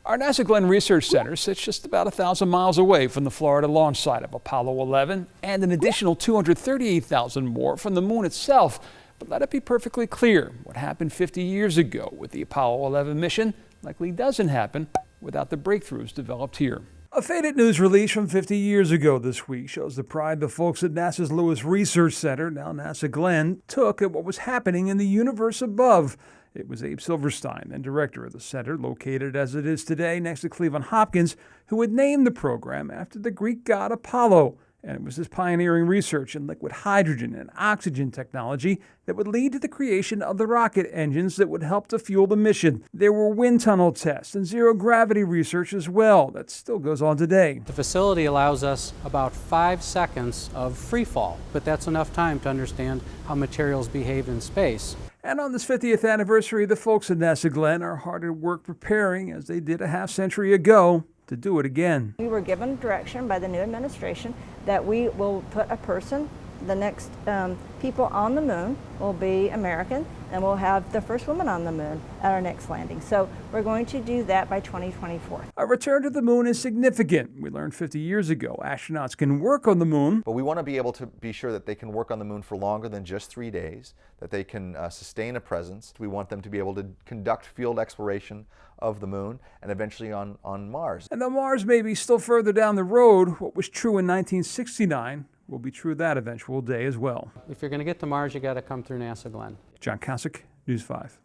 Our NASA Glenn Research Center sits just about 1,000 miles away from the Florida launch site of Apollo 11 and an additional 238,000 more from the moon itself. But let it be perfectly clear, what happened 50 years ago with the Apollo 11 mission likely doesn't happen without the breakthroughs developed here. A faded news release from 50 years ago this week shows the pride the folks at NASA's Lewis Research Center, now NASA Glenn, took at what was happening in the universe above. It was Abe Silverstein, then director of the center, located as it is today next to Cleveland Hopkins, who had named the program after the Greek god Apollo. And it was his pioneering research in liquid hydrogen and oxygen technology that would lead to the creation of the rocket engines that would help to fuel the mission. There were wind tunnel tests and zero-gravity research as well that still goes on today. The facility allows us about 5 seconds of free fall, but that's enough time to understand how materials behave in space. And on this 50th anniversary, the folks at NASA Glenn are hard at work preparing, as they did a half-century ago, to do it again. We were given direction by the new administration that we will put a person, the next people on the moon will be American, and we'll have the first woman on the moon at our next landing. So we're going to do that by 2024. A return to the moon is significant. We learned 50 years ago astronauts can work on the moon. But we want to be able to be sure that they can work on the moon for longer than just 3 days, that they can sustain a presence. We want them to be able to conduct field exploration of the moon and eventually on Mars. And though Mars may be still further down the road, what was true in 1969 will be true that eventual day as well. If you're going to get to Mars, you got to come through NASA Glenn. John Kasich, News 5.